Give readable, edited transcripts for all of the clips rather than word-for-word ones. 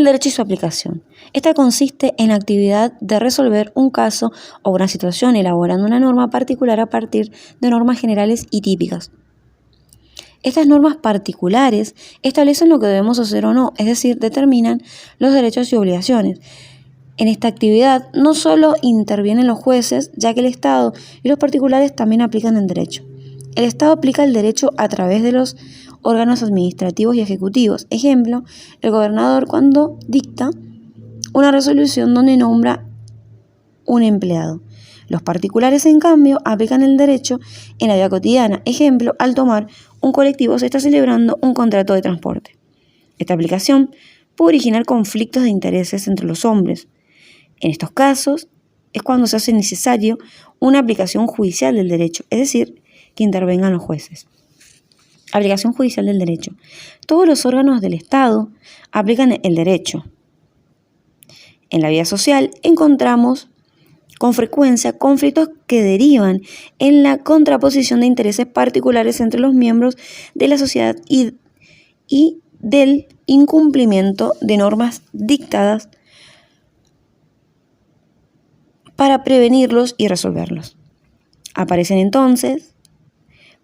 El derecho y su aplicación. Esta consiste en la actividad de resolver un caso o una situación elaborando una norma particular a partir de normas generales y típicas. Estas normas particulares establecen lo que debemos hacer o no, es decir, determinan los derechos y obligaciones. En esta actividad no solo intervienen los jueces, ya que el Estado y los particulares también aplican el derecho. El Estado aplica el derecho a través de los órganos administrativos y ejecutivos. Ejemplo, el gobernador cuando dicta una resolución donde nombra un empleado. Los particulares, en cambio, aplican el derecho en la vida cotidiana. Ejemplo, al tomar un colectivo se está celebrando un contrato de transporte. Esta aplicación puede originar conflictos de intereses entre los hombres. En estos casos es cuando se hace necesario una aplicación judicial del derecho, es decir, que intervengan los jueces. Aplicación judicial del derecho. Todos los órganos del Estado aplican el derecho. En la vida social encontramos con frecuencia conflictos que derivan en la contraposición de intereses particulares entre los miembros de la sociedad y del incumplimiento de normas dictadas para prevenirlos y resolverlos. Aparecen entonces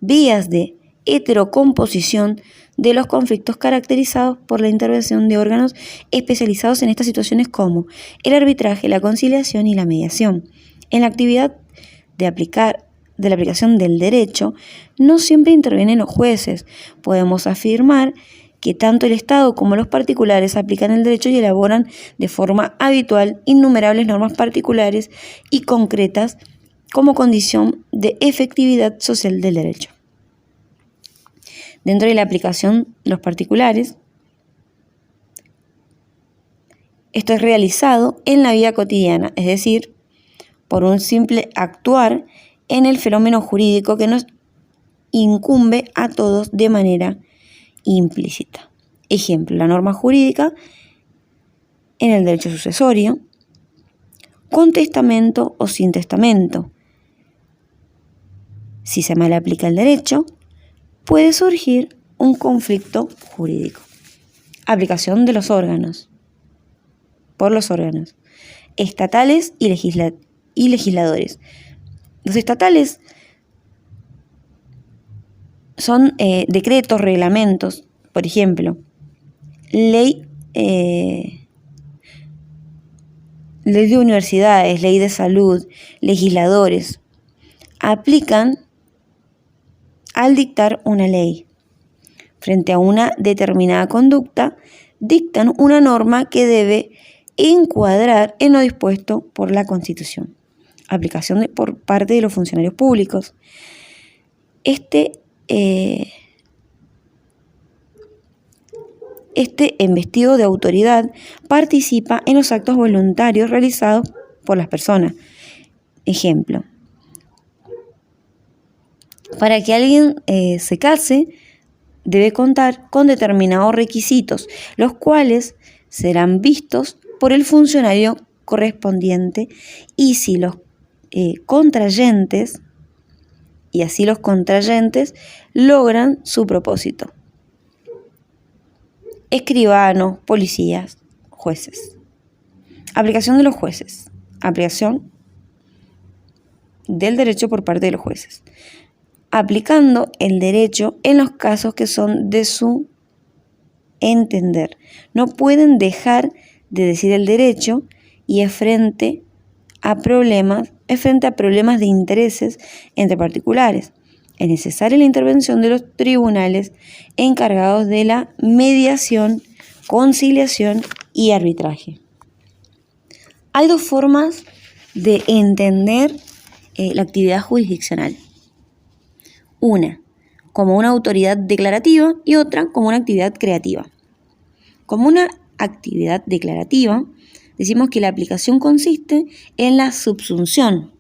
vías de heterocomposición de los conflictos caracterizados por la intervención de órganos especializados en estas situaciones como el arbitraje, la conciliación y la mediación. En la actividad de la aplicación del derecho no siempre intervienen los jueces. Podemos afirmar que tanto el Estado como los particulares aplican el derecho y elaboran de forma habitual innumerables normas particulares y concretas como condición de efectividad social del derecho. Dentro de la aplicación de los particulares, esto es realizado en la vida cotidiana, es decir, por un simple actuar en el fenómeno jurídico que nos incumbe a todos de manera implícita. Ejemplo, la norma jurídica en el derecho sucesorio, con testamento o sin testamento. Si se mal aplica el derecho, puede surgir un conflicto jurídico. Aplicación de los órganos. Por los órganos estatales y legisladores. Los estatales son decretos, reglamentos, por ejemplo, ley de universidades, ley de salud, legisladores, aplican al dictar una ley. Frente a una determinada conducta, dictan una norma que debe encuadrar en lo dispuesto por la Constitución. Aplicación por parte de los funcionarios públicos. Este investido de autoridad participa en los actos voluntarios realizados por las personas. Ejemplo, para que alguien se case, debe contar con determinados requisitos, los cuales serán vistos por el funcionario correspondiente y si los contrayentes logran su propósito. Escribanos, policías, jueces. Aplicación de los jueces. Aplicación del derecho por parte de los jueces. Aplicando el derecho en los casos que son de su entender. No pueden dejar de decir el derecho y es frente a problemas de intereses entre particulares. Es necesaria la intervención de los tribunales encargados de la mediación, conciliación y arbitraje. Hay dos formas de entender la actividad jurisdiccional. Una como una autoridad declarativa y otra como una actividad creativa. Como una actividad declarativa, decimos que la aplicación consiste en la subsunción.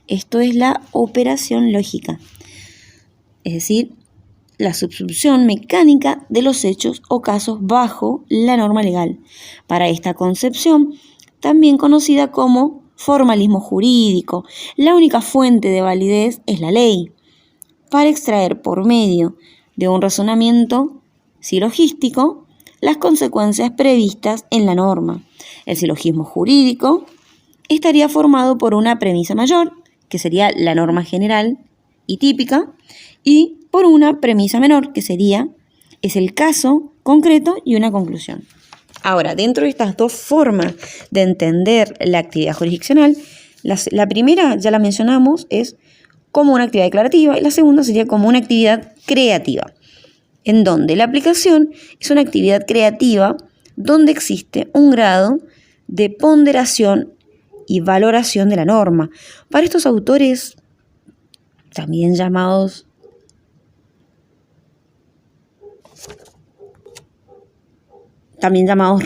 Esto es la operación lógica, es decir, la subsunción mecánica de los hechos o casos bajo la norma legal. Para esta concepción, también conocida como formalismo jurídico, la única fuente de validez es la ley. Para extraer por medio de un razonamiento silogístico las consecuencias previstas en la norma. El silogismo jurídico estaría formado por una premisa mayor, que sería la norma general y típica, y por una premisa menor, que es el caso concreto y una conclusión. Ahora, dentro de estas dos formas de entender la actividad jurisdiccional, la primera, ya la mencionamos, es como una actividad declarativa, y la segunda sería como una actividad creativa, en donde la aplicación es una actividad creativa donde existe un grado de ponderación y valoración de la norma. Para estos autores, también llamados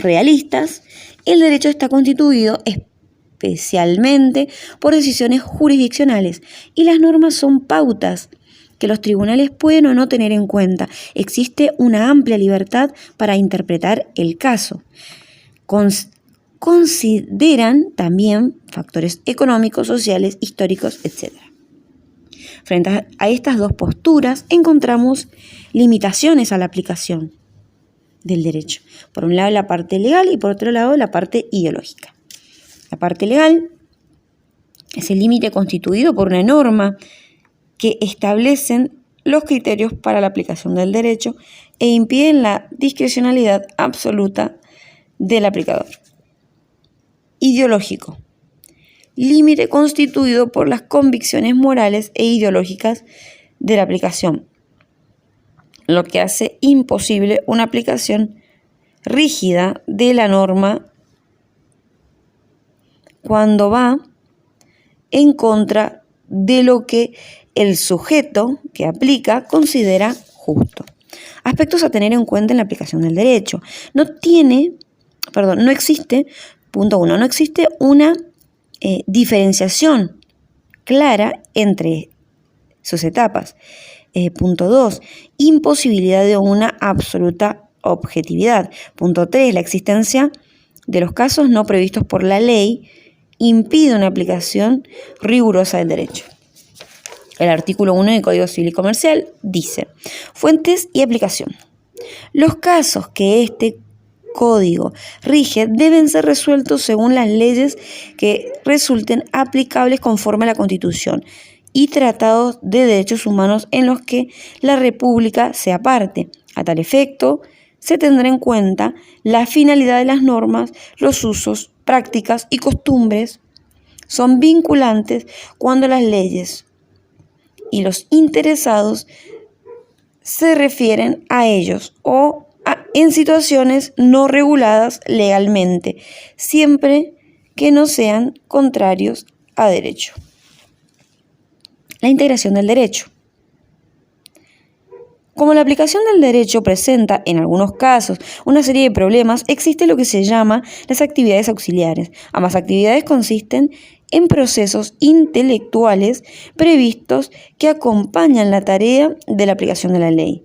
realistas, el derecho está constituido especialmente por decisiones jurisdiccionales y las normas son pautas que los tribunales pueden o no tener en cuenta. Existe una amplia libertad para interpretar el caso. Consideran también factores económicos, sociales, históricos, etc. Frente a estas dos posturas encontramos limitaciones a la aplicación del derecho. Por un lado la parte legal y por otro lado la parte ideológica. La parte legal es el límite constituido por una norma que establecen los criterios para la aplicación del derecho e impiden la discrecionalidad absoluta del aplicador. Ideológico. Límite constituido por las convicciones morales e ideológicas de la aplicación, lo que hace imposible una aplicación rígida de la norma cuando va en contra de lo que el sujeto que aplica considera justo. Aspectos a tener en cuenta en la aplicación del derecho. No existe, punto 1, no existe una diferenciación clara entre sus etapas. Punto 2, imposibilidad de una absoluta objetividad. Punto 3, la existencia de los casos no previstos por la ley impide una aplicación rigurosa del derecho. El artículo 1 del Código Civil y Comercial dice: fuentes y aplicación. Los casos que este código rige deben ser resueltos según las leyes que resulten aplicables conforme a la Constitución y tratados de derechos humanos en los que la República sea parte. A tal efecto, se tendrá en cuenta la finalidad de las normas, los usos, prácticas y costumbres son vinculantes cuando las leyes y los interesados se refieren a ellos o en situaciones no reguladas legalmente, siempre que no sean contrarios a derecho. La integración del derecho. Como la aplicación del derecho presenta, en algunos casos, una serie de problemas, existe lo que se llama las actividades auxiliares. Ambas actividades consisten en procesos intelectuales previstos que acompañan la tarea de la aplicación de la ley.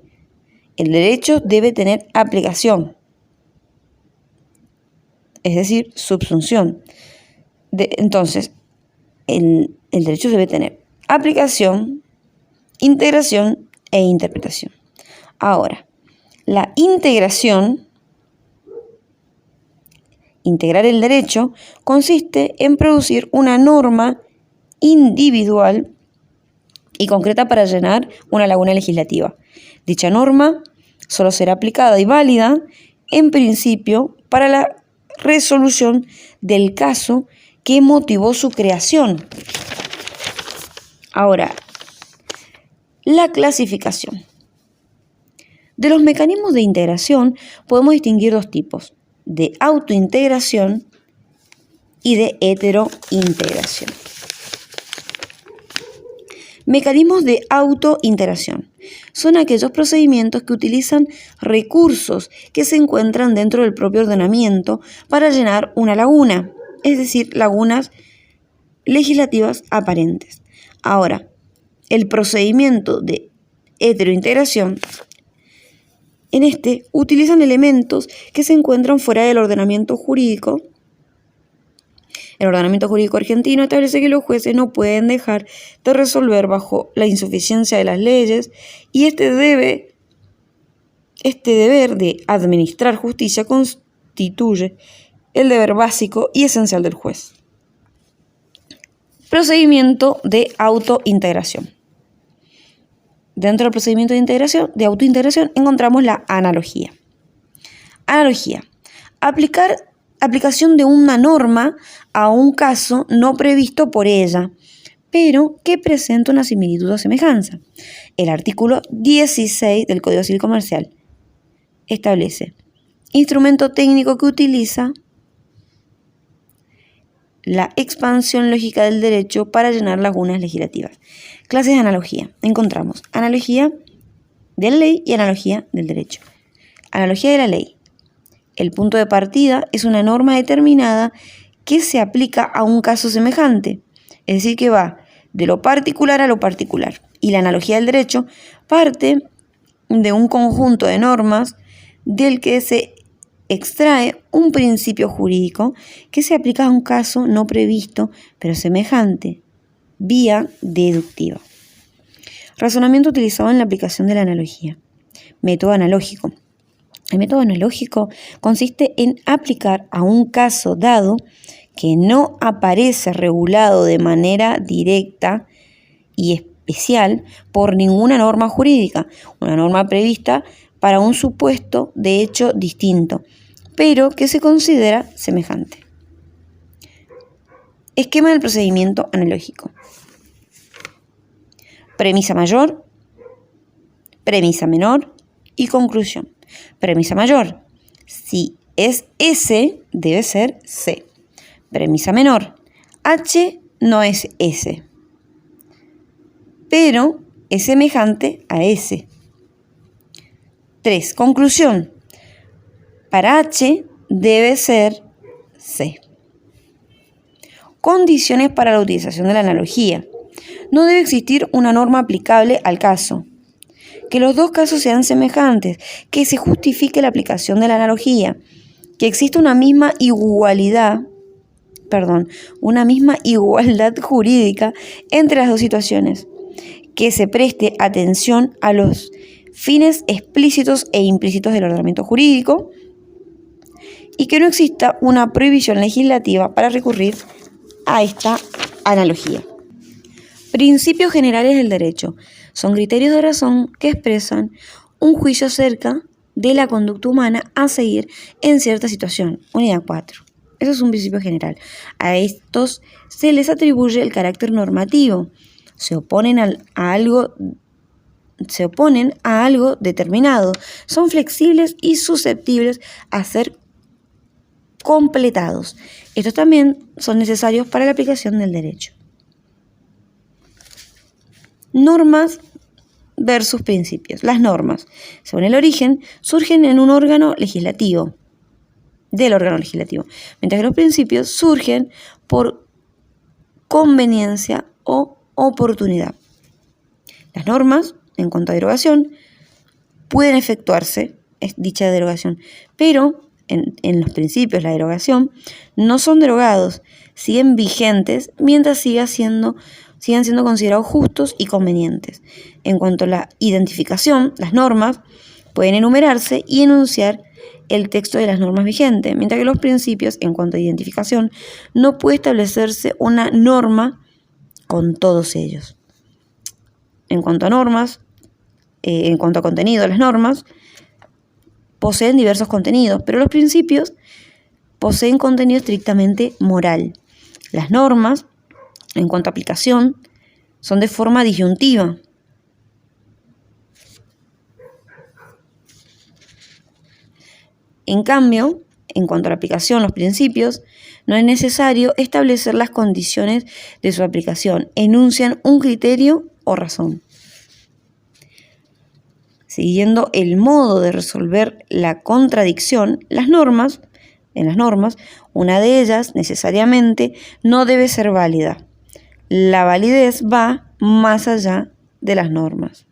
El derecho debe tener aplicación, es decir, subsunción. Entonces, el derecho debe tener aplicación, integración e interpretación. Ahora, la integración, integrar el derecho, consiste en producir una norma individual y concreta para llenar una laguna legislativa. Dicha norma solo será aplicada y válida, en principio, para la resolución del caso que motivó su creación. Ahora, la clasificación. De los mecanismos de integración podemos distinguir dos tipos: de autointegración y de heterointegración. Mecanismos de autointegración son aquellos procedimientos que utilizan recursos que se encuentran dentro del propio ordenamiento para llenar una laguna, es decir, lagunas legislativas aparentes. Ahora, el procedimiento de heterointegración, en este utilizan elementos que se encuentran fuera del ordenamiento jurídico. El ordenamiento jurídico argentino establece que los jueces no pueden dejar de resolver bajo la insuficiencia de las leyes y este debe Este deber de administrar justicia constituye el deber básico y esencial del juez. Procedimiento de autointegración. Dentro del procedimiento de autointegración encontramos la analogía. Analogía. Aplicación de una norma a un caso no previsto por ella, pero que presenta una similitud o semejanza. El artículo 16 del Código Civil Comercial establece instrumento técnico que utiliza la expansión lógica del derecho para llenar lagunas legislativas. Clases de analogía. Encontramos analogía de la ley y analogía del derecho. Analogía de la ley. El punto de partida es una norma determinada que se aplica a un caso semejante, es decir, que va de lo particular a lo particular. Y la analogía del derecho parte de un conjunto de normas del que se extrae un principio jurídico que se aplica a un caso no previsto, pero semejante, vía deductiva. Razonamiento utilizado en la aplicación de la analogía. Método analógico. El método analógico consiste en aplicar a un caso dado que no aparece regulado de manera directa y especial por ninguna norma jurídica, una norma prevista para un supuesto de hecho distinto, pero que se considera semejante. Esquema del procedimiento analógico. Premisa mayor, premisa menor y conclusión. Premisa mayor. Si es S, debe ser C. Premisa menor. H no es S, pero es semejante a S. 3. Conclusión. Para H debe ser C. Condiciones para la utilización de la analogía. No debe existir una norma aplicable al caso. Que los dos casos sean semejantes, que se justifique la aplicación de la analogía, que exista una misma igualdad jurídica entre las dos situaciones, que se preste atención a los fines explícitos e implícitos del ordenamiento jurídico y que no exista una prohibición legislativa para recurrir a esta analogía. Principios generales del derecho. Son criterios de razón que expresan un juicio acerca de la conducta humana a seguir en cierta situación. Unidad 4. Eso es un principio general. A estos se les atribuye el carácter normativo. Se oponen a algo determinado. Son flexibles y susceptibles a ser completados. Estos también son necesarios para la aplicación del derecho. Normas versus principios. Las normas, según el origen, surgen en un órgano legislativo, mientras que los principios surgen por conveniencia o oportunidad. Las normas, en cuanto a derogación, pueden efectuarse dicha derogación, pero en los principios la derogación no son derogados, siguen vigentes mientras sigan siendo considerados justos y convenientes. En cuanto a la identificación, las normas pueden enumerarse y enunciar el texto de las normas vigentes, mientras que los principios, en cuanto a identificación, no puede establecerse una norma con todos ellos. En cuanto a contenido, las normas poseen diversos contenidos, pero los principios poseen contenido estrictamente moral. Las normas, en cuanto a aplicación, son de forma disyuntiva. En cambio, en cuanto a la aplicación, los principios, no es necesario establecer las condiciones de su aplicación. Enuncian un criterio o razón. Siguiendo el modo de resolver la contradicción, en las normas, una de ellas necesariamente no debe ser válida. La validez va más allá de las normas.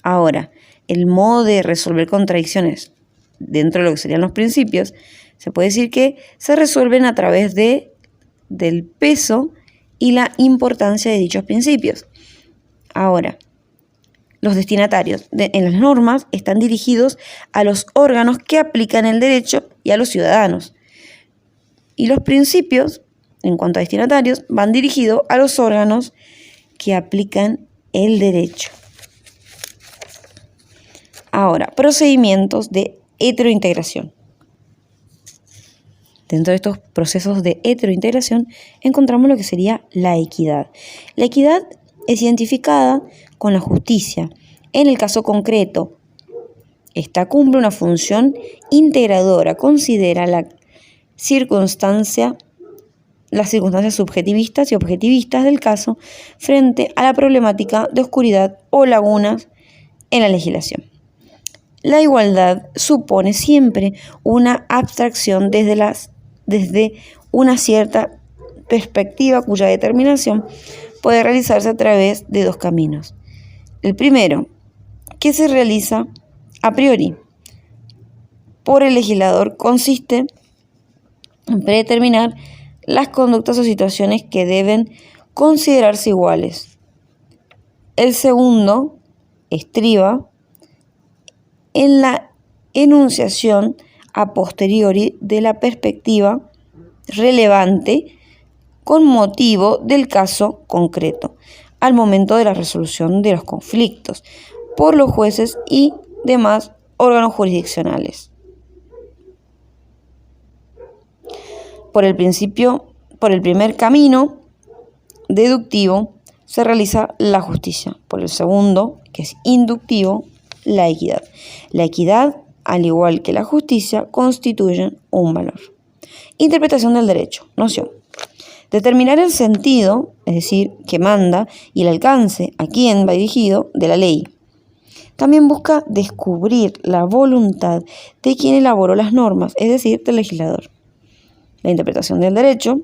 Ahora, el modo de resolver contradicciones dentro de lo que serían los principios, se puede decir que se resuelven a través del peso y la importancia de dichos principios. Ahora, Los destinatarios en las normas están dirigidos a los órganos que aplican el derecho y a los ciudadanos. Y los principios, en cuanto a destinatarios, van dirigidos a los órganos que aplican el derecho. Ahora, procedimientos de heterointegración. Dentro de estos procesos de heterointegración encontramos lo que sería la equidad. La equidad es identificada con la justicia. En el caso concreto, esta cumple una función integradora, considera las circunstancias subjetivistas y objetivistas del caso frente a la problemática de oscuridad o lagunas en la legislación. La igualdad supone siempre una abstracción desde una cierta perspectiva cuya determinación puede realizarse a través de dos caminos. El primero, que se realiza a priori por el legislador, consiste en predeterminar las conductas o situaciones que deben considerarse iguales. El segundo estriba en la enunciación a posteriori de la perspectiva relevante con motivo del caso concreto, al momento de la resolución de los conflictos, por los jueces y demás órganos jurisdiccionales. Por el primer camino deductivo se realiza la justicia. Por el segundo, que es inductivo, la equidad. La equidad, al igual que la justicia, constituyen un valor. Interpretación del derecho. Noción. Determinar el sentido, es decir, que manda, y el alcance, a quién va dirigido, de la ley. También busca descubrir la voluntad de quien elaboró las normas, es decir, del legislador. La interpretación del derecho,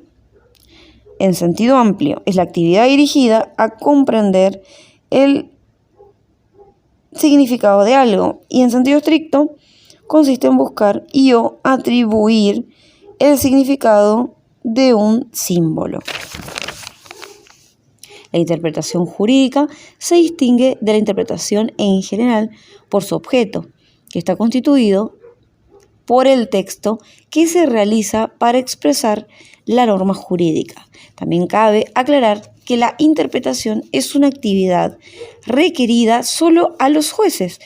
en sentido amplio, es la actividad dirigida a comprender el significado de algo, y en sentido estricto consiste en buscar y o atribuir el significado de un símbolo. La interpretación jurídica se distingue de la interpretación en general por su objeto, que está constituido por el texto que se realiza para expresar la norma jurídica. También cabe aclarar que la interpretación es una actividad requerida solo a los jueces,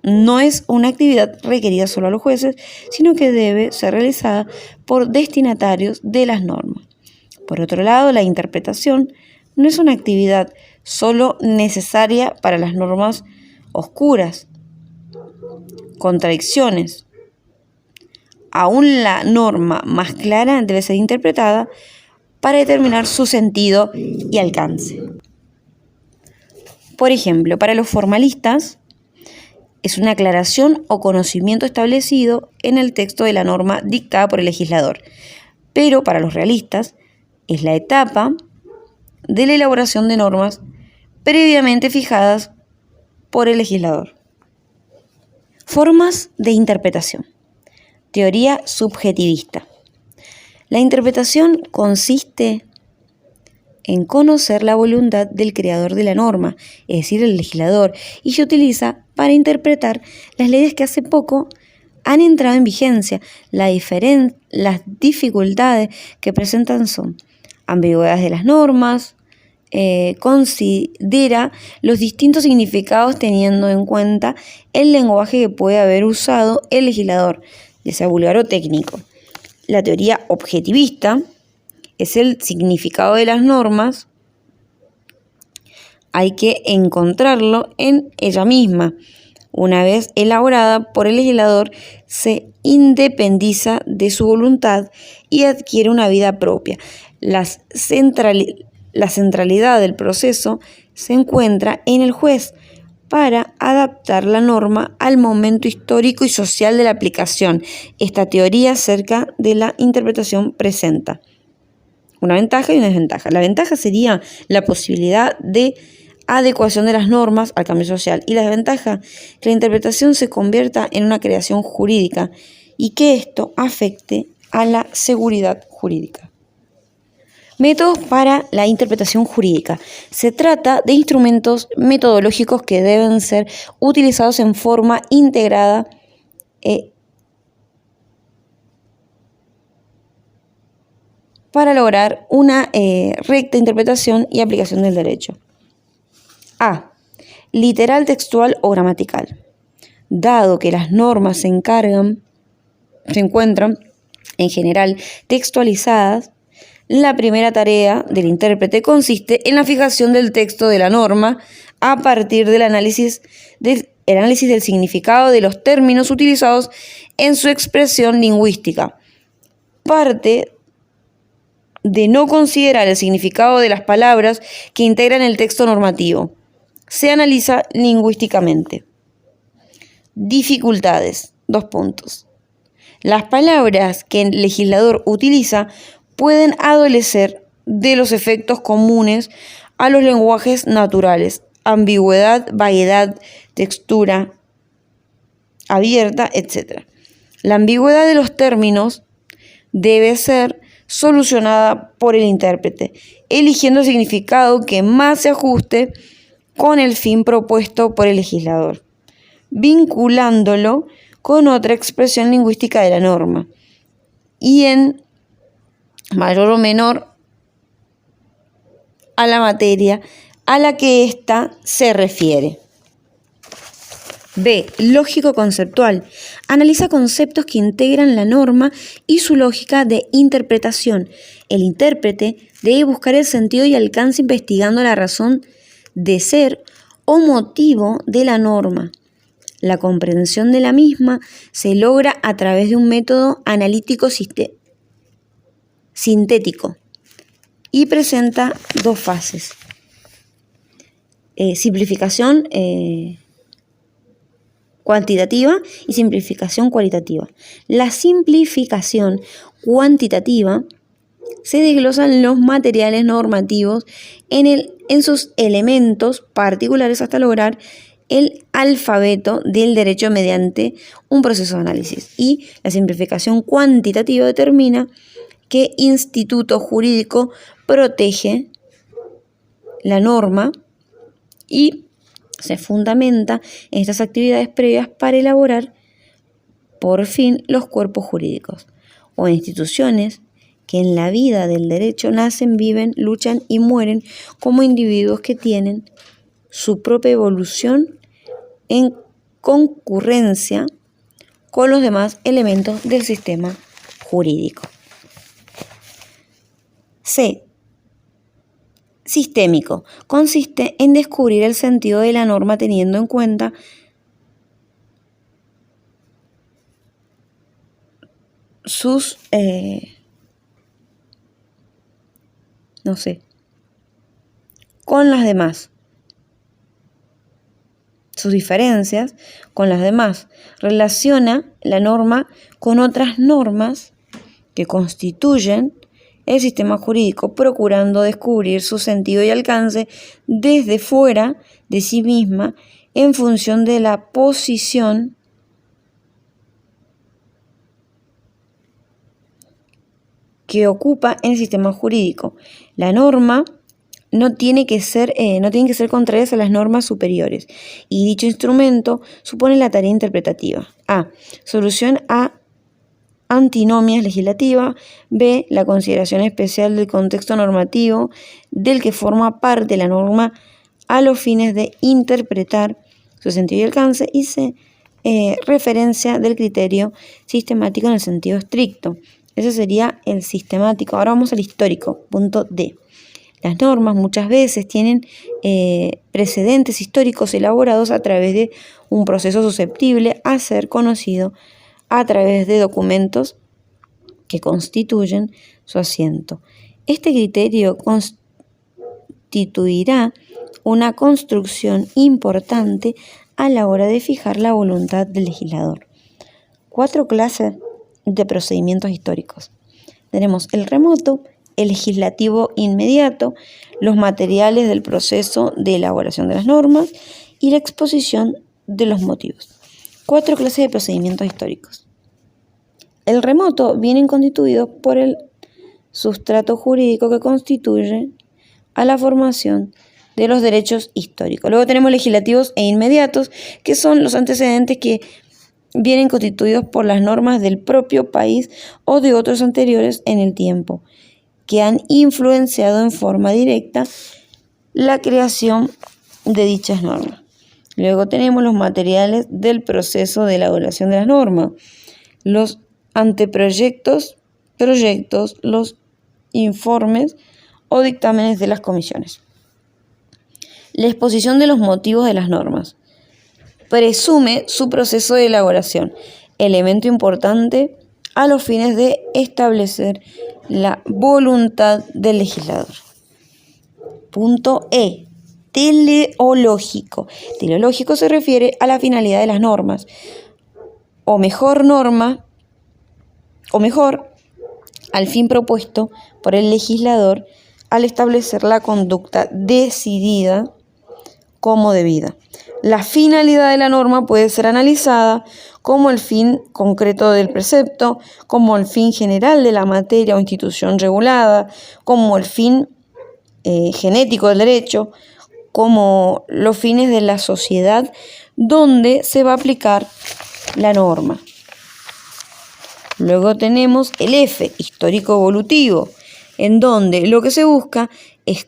no es una actividad requerida solo a los jueces, sino que debe ser realizada por destinatarios de las normas. Por otro lado, la interpretación no es una actividad solo necesaria para las normas oscuras, contradicciones. Aún la norma más clara debe ser interpretada para determinar su sentido y alcance. Por ejemplo, para los formalistas, es una aclaración o conocimiento establecido en el texto de la norma dictada por el legislador, pero para los realistas es la etapa de la elaboración de normas previamente fijadas por el legislador. Formas de interpretación. Teoría subjetivista. La interpretación consiste en conocer la voluntad del creador de la norma, es decir, el legislador, y se utiliza para interpretar las leyes que hace poco han entrado en vigencia. Las dificultades que presentan son ambigüedades de las normas, considera los distintos significados teniendo en cuenta el lenguaje que puede haber usado el legislador, ya sea vulgar o técnico. La teoría objetivista es el significado de las normas, hay que encontrarlo en ella misma. Una vez elaborada por el legislador, se independiza de su voluntad y adquiere una vida propia. La centralidad del proceso se encuentra en el juez para adaptar la norma al momento histórico y social de la aplicación. Esta teoría acerca de la interpretación presenta una ventaja y una desventaja. La ventaja sería la posibilidad de adecuación de las normas al cambio social, y la desventaja, que la interpretación se convierta en una creación jurídica y que esto afecte a la seguridad jurídica. Métodos para la interpretación jurídica. Se trata de instrumentos metodológicos que deben ser utilizados en forma integrada para lograr una recta interpretación y aplicación del derecho. A. Literal, textual o gramatical. Dado que las normas se encuentran en general textualizadas, la primera tarea del intérprete consiste en la fijación del texto de la norma a partir del análisis del significado de los términos utilizados en su expresión lingüística. Parte de no considerar el significado de las palabras que integran el texto normativo. Se analiza lingüísticamente. Dificultades. 2 puntos. Las palabras que el legislador utiliza pueden adolecer de los efectos comunes a los lenguajes naturales: ambigüedad, vaguedad, textura abierta, etc. La ambigüedad de los términos debe ser solucionada por el intérprete, eligiendo el significado que más se ajuste con el fin propuesto por el legislador, vinculándolo con otra expresión lingüística de la norma y en mayor o menor a la materia a la que ésta se refiere. B. Lógico-conceptual. Analiza conceptos que integran la norma y su lógica de interpretación. El intérprete debe buscar el sentido y alcance investigando la razón de ser o motivo de la norma. La comprensión de la misma se logra a través de un método analítico sintético y presenta 2 fases. Simplificación cuantitativa y simplificación cualitativa. La simplificación cuantitativa se desglosan los materiales normativos en sus elementos particulares hasta lograr el alfabeto del derecho mediante un proceso de análisis. Y la simplificación cuantitativa determina qué instituto jurídico protege la norma y se fundamenta en estas actividades previas para elaborar, por fin, los cuerpos jurídicos o instituciones que en la vida del derecho nacen, viven, luchan y mueren como individuos que tienen su propia evolución en concurrencia con los demás elementos del sistema jurídico. C. Sistémico. Consiste en descubrir el sentido de la norma teniendo en cuenta sus con las demás, sus diferencias con las demás. Relaciona la norma con otras normas que constituyen el sistema jurídico, procurando descubrir su sentido y alcance desde fuera de sí misma en función de la posición que ocupa en el sistema jurídico. La norma no tiene que ser contrarias a las normas superiores, y dicho instrumento supone la tarea interpretativa. A. Solución a antinomias legislativas. B. La consideración especial del contexto normativo del que forma parte la norma a los fines de interpretar su sentido y alcance. Y C. Referencia del criterio sistemático en el sentido estricto. Ese sería el sistemático. Ahora vamos al histórico, punto D. Las normas muchas veces tienen precedentes históricos elaborados a través de un proceso susceptible a ser conocido a través de documentos que constituyen su asiento. Este criterio constituirá una construcción importante a la hora de fijar la voluntad del legislador. 4 clases de procedimientos históricos. Tenemos el remoto, el legislativo inmediato, los materiales del proceso de elaboración de las normas y la exposición de los motivos. 4 clases de procedimientos históricos. El remoto vienen constituidos por el sustrato jurídico que constituye a la formación de los derechos históricos. Luego tenemos legislativos e inmediatos, que son los antecedentes que vienen constituidos por las normas del propio país o de otros anteriores en el tiempo, que han influenciado en forma directa la creación de dichas normas. Luego tenemos los materiales del proceso de elaboración de las normas, los anteproyectos, proyectos, los informes o dictámenes de las comisiones. La exposición de los motivos de las normas presume su proceso de elaboración, elemento importante a los fines de establecer la voluntad del legislador. Punto E. Teleológico. Teleológico se refiere a la finalidad de las normas, o mejor, al fin propuesto por el legislador al establecer la conducta decidida como debida. La finalidad de la norma puede ser analizada como el fin concreto del precepto, como el fin general de la materia o institución regulada, como el fin genético del derecho, como los fines de la sociedad donde se va a aplicar la norma. Luego tenemos el F, histórico evolutivo, en donde lo que se busca es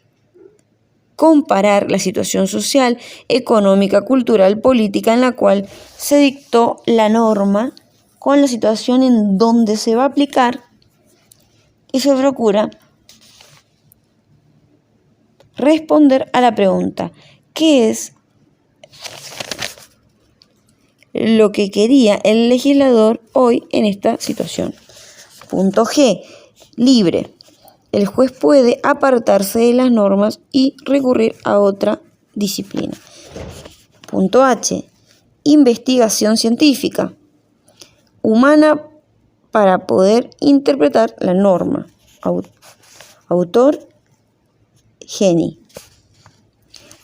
comparar la situación social, económica, cultural, política en la cual se dictó la norma con la situación en donde se va a aplicar, y se procura responder a la pregunta: ¿qué es lo que quería el legislador hoy en esta situación? Punto G, libre. El juez puede apartarse de las normas y recurrir a otra disciplina. Punto H, investigación científica, humana para poder interpretar la norma. Autor, Geni.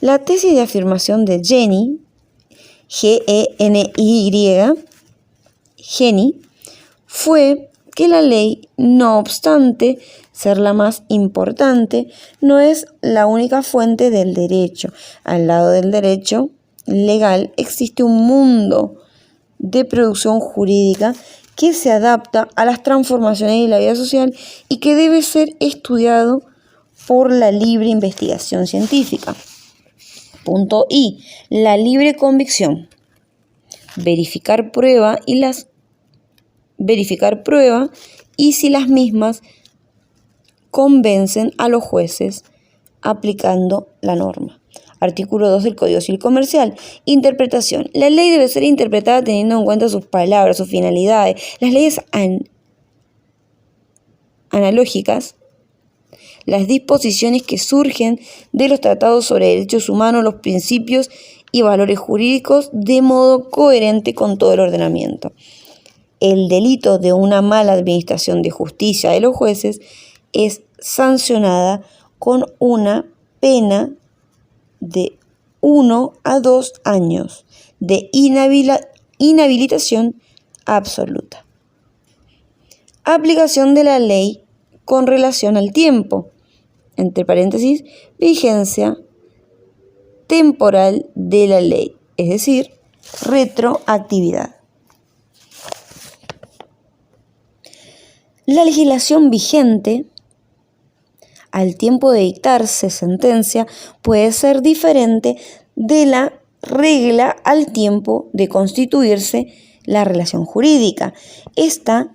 La tesis de afirmación de Geni, G-E-N-Y, Geni, fue que la ley, no obstante ser la más importante, no es la única fuente del derecho. Al lado del derecho legal existe un mundo de producción jurídica que se adapta a las transformaciones de la vida social y que debe ser estudiado por la libre investigación científica. Punto I, la libre convicción. Verificar prueba y si las mismas convencen a los jueces aplicando la norma. Artículo 2 del Código Civil Comercial. Interpretación. La ley debe ser interpretada teniendo en cuenta sus palabras, sus finalidades. Las leyes analógicas, las disposiciones que surgen de los tratados sobre derechos humanos, los principios y valores jurídicos de modo coherente con todo el ordenamiento. El delito de una mala administración de justicia de los jueces es sancionada con una pena de 1 a 2 años de inhabilitación absoluta. Aplicación de la ley con relación al tiempo, entre paréntesis, vigencia temporal de la ley, es decir, retroactividad. La legislación vigente al tiempo de dictarse sentencia puede ser diferente de la regla al tiempo de constituirse la relación jurídica. Esta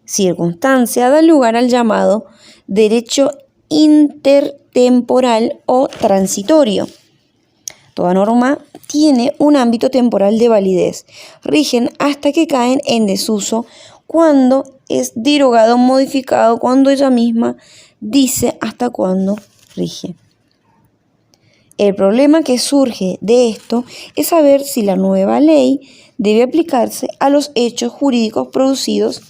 circunstancia da lugar al llamado derecho intertemporal o transitorio. Toda norma tiene un ámbito temporal de validez. Rigen hasta que caen en desuso cuando es derogado o modificado, cuando ella misma dice hasta cuándo rige. El problema que surge de esto es saber si la nueva ley debe aplicarse a los hechos jurídicos producidos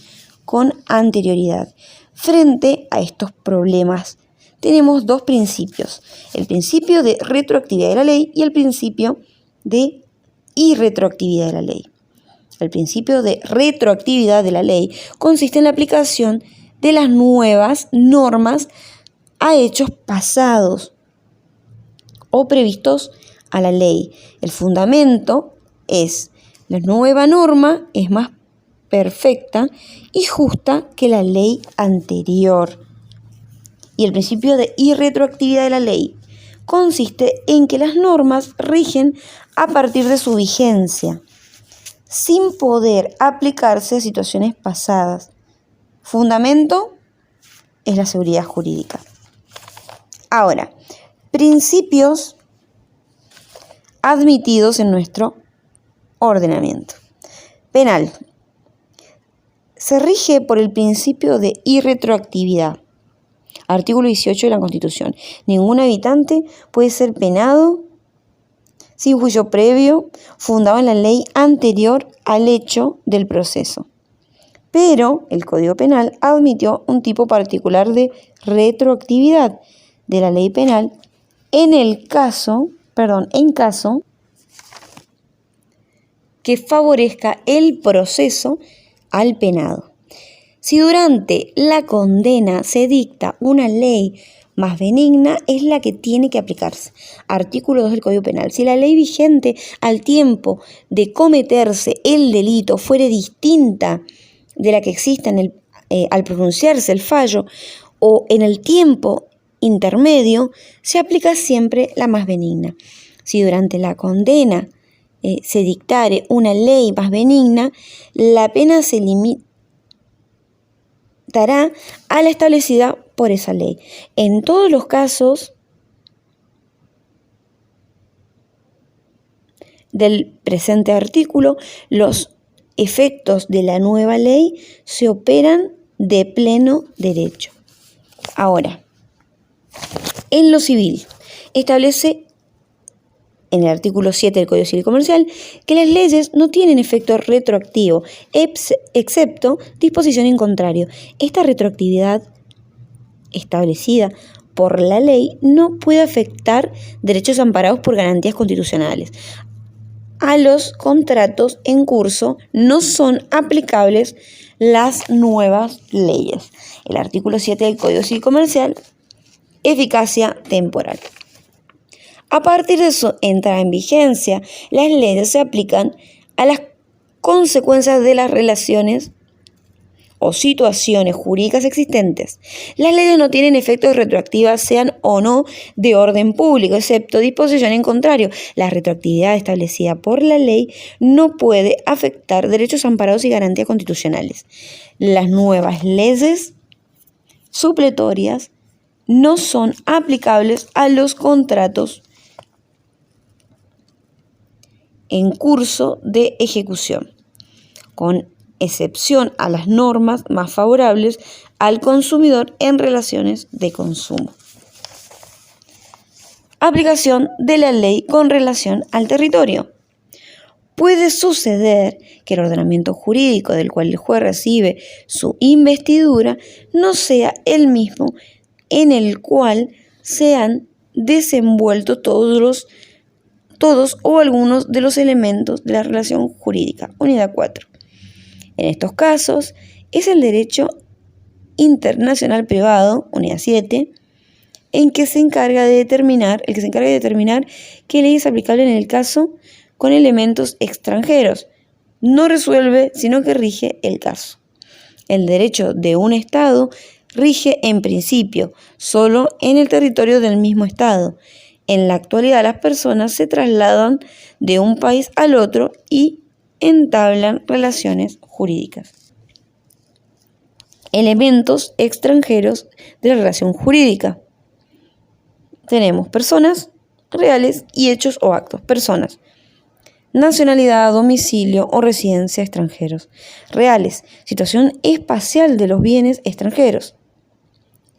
con anterioridad. Frente a estos problemas tenemos dos principios: el principio de retroactividad de la ley y el principio de irretroactividad de la ley. El principio de retroactividad de la ley consiste en la aplicación de las nuevas normas a hechos pasados o previstos a la ley. El fundamento es: la nueva norma es más perfecta y justa que la ley anterior. Y el principio de irretroactividad de la ley consiste en que las normas rigen a partir de su vigencia, sin poder aplicarse a situaciones pasadas. Fundamento es la seguridad jurídica. Ahora, principios admitidos en nuestro ordenamiento penal. Se rige por el principio de irretroactividad. Artículo 18 de la Constitución. Ningún habitante puede ser penado sin juicio previo fundado en la ley anterior al hecho del proceso. Pero el Código Penal admitió un tipo particular de retroactividad de la ley penal en caso que favorezca el proceso al penado. Si durante la condena se dicta una ley más benigna, es la que tiene que aplicarse. Artículo 2 del Código Penal. Si la ley vigente al tiempo de cometerse el delito fuere distinta de la que exista al pronunciarse el fallo o en el tiempo intermedio, se aplica siempre la más benigna. Si durante la condena se dictare una ley más benigna, la pena se limitará a la establecida por esa ley. En todos los casos del presente artículo, los efectos de la nueva ley se operan de pleno derecho. Ahora, en lo civil, establece en el artículo 7 del Código Civil Comercial que las leyes no tienen efecto retroactivo, excepto disposición en contrario. Esta retroactividad establecida por la ley no puede afectar derechos amparados por garantías constitucionales. A los contratos en curso no son aplicables las nuevas leyes. El artículo 7 del Código Civil Comercial, eficacia temporal. A partir de su entrada en vigencia, las leyes se aplican a las consecuencias de las relaciones o situaciones jurídicas existentes. Las leyes no tienen efectos retroactivos, sean o no de orden público, excepto disposición en contrario. La retroactividad establecida por la ley no puede afectar derechos amparados y garantías constitucionales. Las nuevas leyes supletorias no son aplicables a los contratos en curso de ejecución, con excepción a las normas más favorables al consumidor en relaciones de consumo. Aplicación de la ley con relación al territorio. Puede suceder que el ordenamiento jurídico del cual el juez recibe su investidura no sea el mismo en el cual se han desenvuelto todos o algunos de los elementos de la relación jurídica. Unidad 4. En estos casos, es el derecho internacional privado, unidad 7, el que se encarga de determinar qué ley es aplicable en el caso con elementos extranjeros. No resuelve, sino que rige el caso. El derecho de un Estado rige en principio solo en el territorio del mismo Estado. En la actualidad, las personas se trasladan de un país al otro y entablan relaciones jurídicas. Elementos extranjeros de la relación jurídica. Tenemos personas reales y hechos o actos. Personas: nacionalidad, domicilio o residencia extranjeros. Reales: situación espacial de los bienes extranjeros.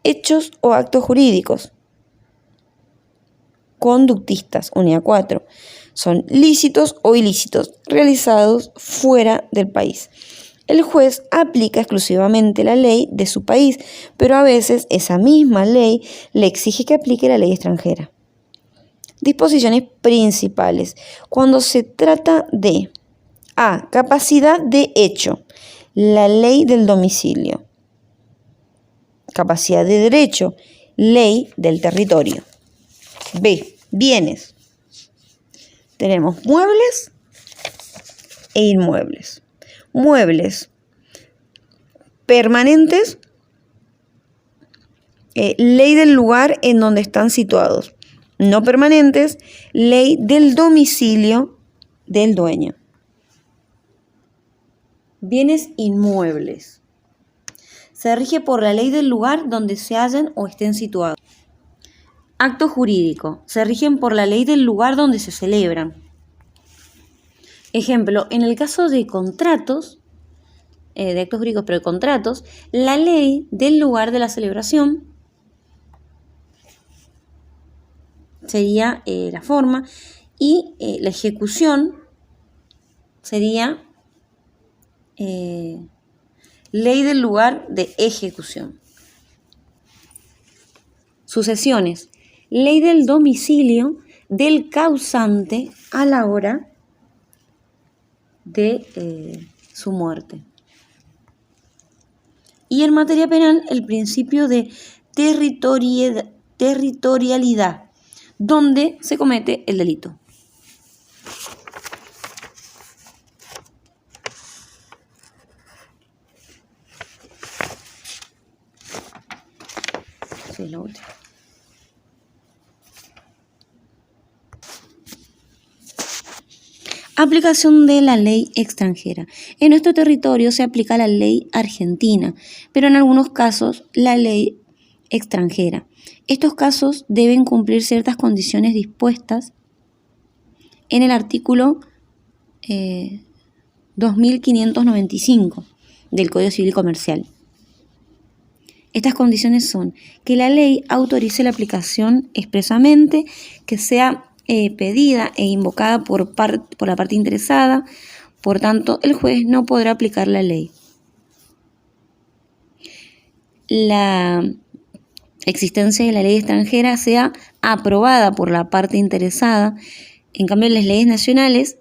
Hechos o actos jurídicos. Conductistas, unidad 4. Son lícitos o ilícitos realizados fuera del país. El juez aplica exclusivamente la ley de su país, pero a veces esa misma ley le exige que aplique la ley extranjera. Disposiciones principales. Cuando se trata de A. Capacidad de hecho. La ley del domicilio. capacidad de derecho, ley del territorio. B, bienes. Tenemos muebles e inmuebles. Muebles permanentes, ley del lugar en donde están situados. No permanentes, ley del domicilio del dueño. Bienes inmuebles. Se rige por la ley del lugar donde se hallan o estén situados. Acto jurídico. Se rigen por la ley del lugar donde se celebran. Ejemplo, en el caso de contratos, de actos jurídicos, pero de contratos, la ley del lugar de la celebración sería la forma y la ejecución sería ley del lugar de ejecución. Sucesiones. Ley del domicilio del causante a la hora de su muerte. Y en materia penal, el principio de territorialidad, donde se comete el delito. Sí, la última. Aplicación de la ley extranjera. En nuestro territorio se aplica la ley argentina, pero en algunos casos la ley extranjera. Estos casos deben cumplir ciertas condiciones dispuestas en el artículo 2595 del Código Civil y Comercial. Estas condiciones son que la ley autorice la aplicación expresamente, que sea pedida e invocada por la parte interesada, por tanto, el juez no podrá aplicar la ley. La existencia de la ley extranjera sea aprobada por la parte interesada. En cambio, las leyes nacionales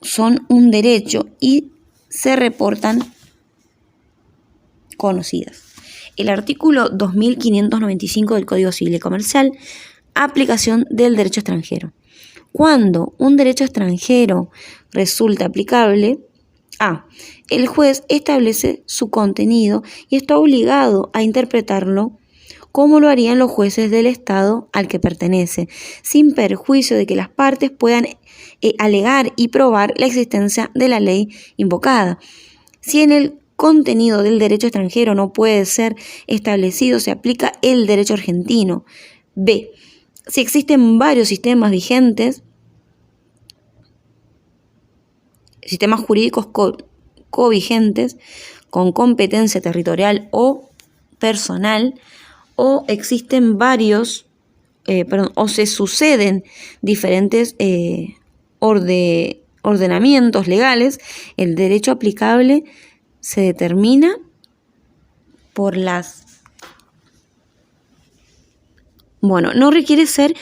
son un derecho y se reportan conocidas. El artículo 2595 del Código Civil y Comercial, aplicación del derecho extranjero. Cuando un derecho extranjero resulta aplicable, el juez establece su contenido y está obligado a interpretarlo como lo harían los jueces del Estado al que pertenece, sin perjuicio de que las partes puedan alegar y probar la existencia de la ley invocada. Si en el contenido del derecho extranjero no puede ser establecido, se aplica el derecho argentino. B. Si existen varios sistemas vigentes, sistemas jurídicos covigentes con competencia territorial o personal, o existen o se suceden diferentes ordenamientos legales, el derecho aplicable se determina por no requiere ser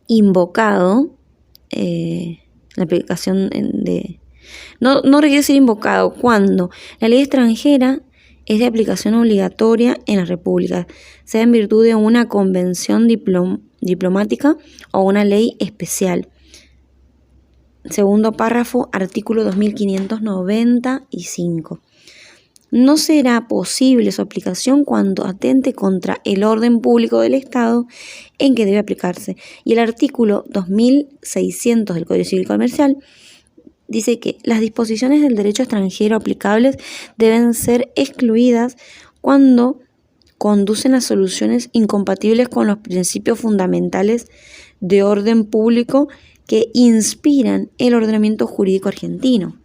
invocado, la aplicación no requiere ser invocado cuando la ley extranjera es de aplicación obligatoria en la República, sea en virtud de una convención diplomática o una ley especial. Segundo párrafo, artículo 2595. No será posible su aplicación cuando atente contra el orden público del Estado en que debe aplicarse. Y el artículo 2600 del Código Civil Comercial dice que las disposiciones del derecho extranjero aplicables deben ser excluidas cuando conducen a soluciones incompatibles con los principios fundamentales de orden público que inspiran el ordenamiento jurídico argentino.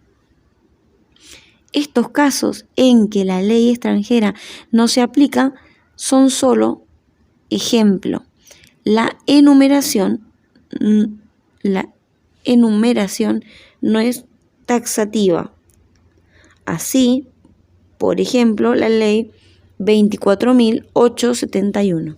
Estos casos en que la ley extranjera no se aplica son solo ejemplo. La enumeración no es taxativa. Así, por ejemplo, la ley 24.871.